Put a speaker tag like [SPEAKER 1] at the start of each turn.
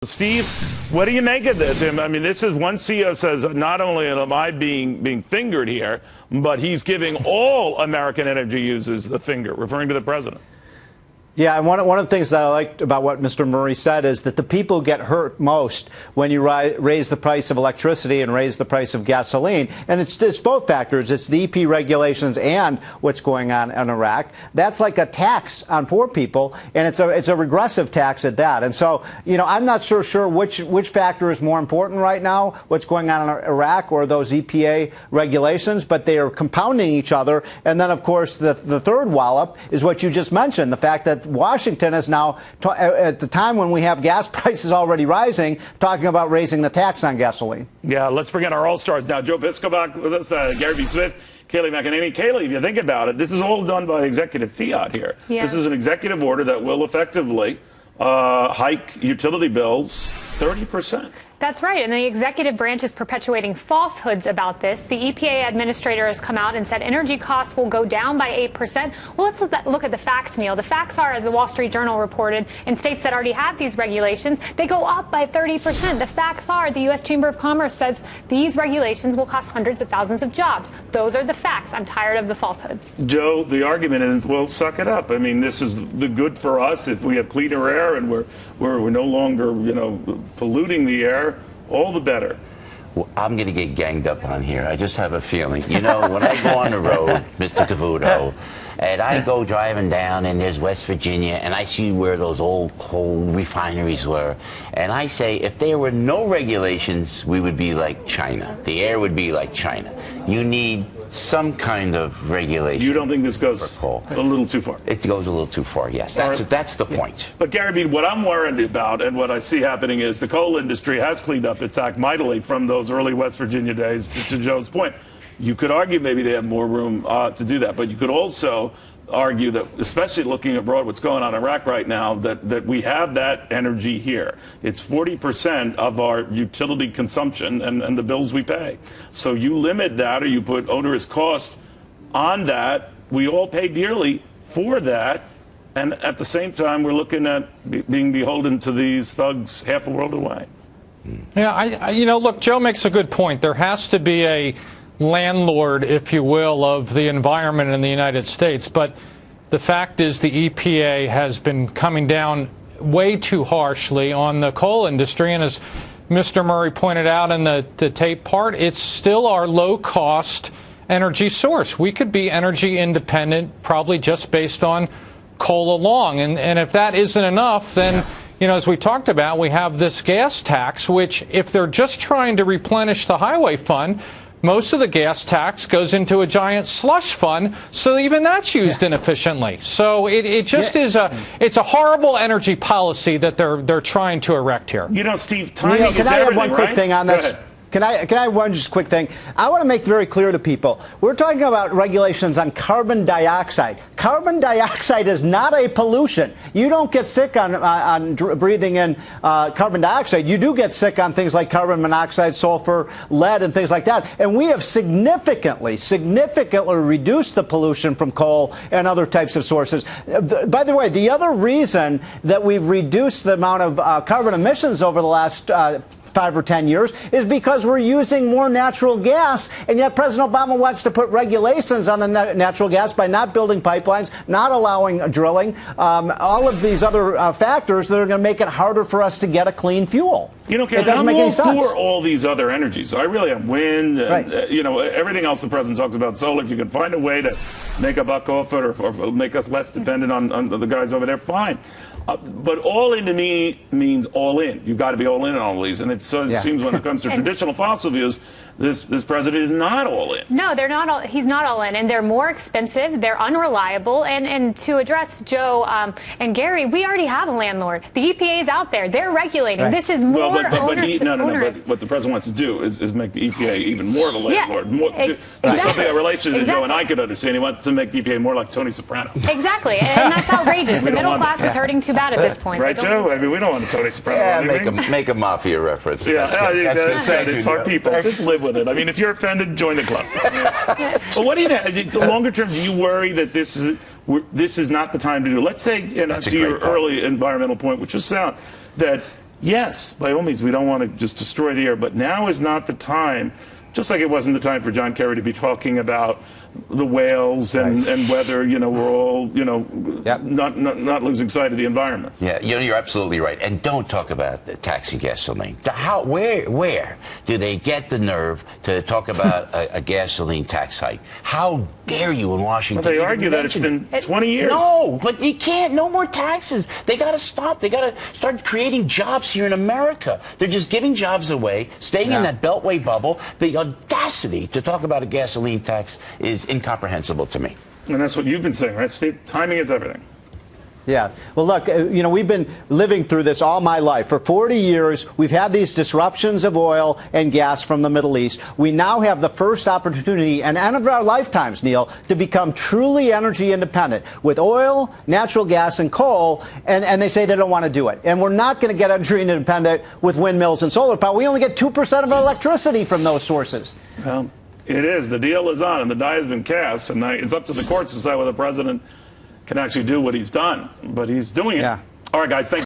[SPEAKER 1] Steve, what do you make of this? I mean, this is one CEO says, not only am I being fingered here, but he's giving all American energy users the finger, referring to the president.
[SPEAKER 2] Yeah, and one of the things that I liked about what Mr. Murray said is that the people get hurt most when you raise the price of electricity and raise the price of gasoline. And it's both factors. It's the EP regulations and what's going on in Iraq. That's like a tax on poor people, and it's a regressive tax at that. And so, you know, I'm not sure which factor is more important right now, what's going on in Iraq or those EPA regulations, but they are compounding each other. And then, of course, the third wallop is what you just mentioned, the fact that Washington is now, at the time when we have gas prices already rising, talking about raising the tax on gasoline.
[SPEAKER 1] Yeah, let's bring in our all-stars now. Joe Piscoe back with us, Gary B. Smith, Kayleigh McEnany. Kayleigh, if you think about it, this is all done by executive fiat here. Yeah. This is an executive order that will effectively hike utility bills 30%.
[SPEAKER 3] That's right, and the executive branch is perpetuating falsehoods about this. The EPA administrator has come out and said energy costs will go down by 8%. Well, let's look at the facts, Neil. The facts are, as the Wall Street Journal reported, in states that already have these regulations, they go up by 30%. The facts are, the U.S. Chamber of Commerce says these regulations will cost hundreds of thousands of jobs. Those are the facts. I'm tired of the falsehoods.
[SPEAKER 1] Joe, the argument is, well, suck it up. I mean, this is the good for us if we have cleaner air and we're no longer, you know, polluting the air. All the better.
[SPEAKER 4] Well, I'm going to get ganged up on here. I just have a feeling. You know, when I go on the road, Mr. Cavuto, and I go driving down and there's West Virginia and I see where those old coal refineries were, and I say if there were no regulations, we would be like China. The air would be like China. You need some kind of regulation.
[SPEAKER 1] You don't think this goes a little too far?
[SPEAKER 4] It goes a little too far, yes. That's the point.
[SPEAKER 1] But Gary B., what I'm worried about and what I see happening is the coal industry has cleaned up its act mightily from those early West Virginia days, to Joe's point. You could argue maybe they have more room to do that, but you could also argue that, especially looking abroad, what's going on in Iraq right now, that we have that energy here. It's 40% of our utility consumption and the bills we pay. So you limit that or you put onerous cost on that. We all pay dearly for that. And at the same time, we're looking at being beholden to these thugs half a world away.
[SPEAKER 5] Yeah, you know, look, Joe makes a good point. There has to be a landlord, if you will, of the environment in the United States. But the fact is the EPA has been coming down way too harshly on the coal industry. And as Mr. Murray pointed out in the tape part, it's still our low-cost energy source. We could be energy independent probably just based on coal alone. And if that isn't enough, then, you know, as we talked about, we have this gas tax, which if they're just trying to replenish the highway fund, most of the gas tax goes into a giant slush fund, so even that's used inefficiently. So it just is it's a horrible energy policy that they're trying to erect here.
[SPEAKER 1] You know, Steve, timing is everything,
[SPEAKER 2] can I have one quick
[SPEAKER 1] right?
[SPEAKER 2] thing on this? Can I have one just quick thing? I want to make very clear to people, we're talking about regulations on carbon dioxide. Carbon dioxide is not a pollution. You don't get sick on breathing in carbon dioxide. You do get sick on things like carbon monoxide, sulfur, lead, and things like that. And we have significantly reduced the pollution from coal and other types of sources. By the way, the other reason that we've reduced the amount of carbon emissions over the last 5 or 10 years is because we're using more natural gas, and yet President Obama wants to put regulations on the natural gas by not building pipelines, not allowing drilling, all of these other factors that are going to make it harder for us to get a clean fuel.
[SPEAKER 1] You know, Kevin, I'm all for all these other energies. I really am. Wind, and, you know, everything else the president talks about. Solar, if you can find a way to make a buck off it or make us less dependent on the guys over there, fine. But all in to me means all in. You've got to be all in on all these. And it seems when it comes to traditional fossil fuels, this president is not all in.
[SPEAKER 3] No, they're not all, he's not all in. And they're more expensive. They're unreliable. And to address Joe and Gary, we already have a landlord. The EPA is out there. They're regulating. Right. This is more onerous.
[SPEAKER 1] But what the president wants to do is make the EPA even more of a landlord. To something a relation to Joe and I could understand. He wants to make EPA more like Tony Soprano.
[SPEAKER 3] Exactly. And that's outrageous. The middle class is hurting too bad at this point.
[SPEAKER 1] Right, Joe? I mean, we don't want a Tony Soprano.
[SPEAKER 4] Yeah, make a mafia reference.
[SPEAKER 1] Yeah, that's good. It's our people. Just live with it. I mean, if you're offended, join the club. So what do you think? Longer term, do you worry that this is not the time to do? Let's say, to your early environmental point, which was sound, that yes, by all means, we don't want to just destroy the air, but now is not the time, just like it wasn't the time for John Kerry to be talking about the whales and whether, we're all, not losing sight of the environment.
[SPEAKER 4] Yeah, you're absolutely right. And don't talk about the taxing gasoline. Where do they get the nerve to talk about a gasoline tax hike? How dare you in Washington?
[SPEAKER 1] Well, they argue that it's been 20 years.
[SPEAKER 4] No, but you can't. No more taxes. They got to stop. They got to start creating jobs here in America. They're just giving jobs away, staying in that Beltway bubble. The audacity to talk about a gasoline tax is incomprehensible to me.
[SPEAKER 1] And that's what you've been saying, right, Steve? Timing is everything.
[SPEAKER 2] Yeah. Well, look, we've been living through this all my life. For 40 years, we've had these disruptions of oil and gas from the Middle East. We now have the first opportunity in any of our lifetimes, Neil, to become truly energy independent with oil, natural gas, and coal. And they say they don't want to do it. And we're not going to get energy independent with windmills and solar power. We only get 2% of our electricity from those sources.
[SPEAKER 1] Well, it is. The deal is on, and the die has been cast. And it's up to the courts to decide whether the president can actually do what he's done. But he's doing it.
[SPEAKER 2] Yeah.
[SPEAKER 1] All right, guys, thank you.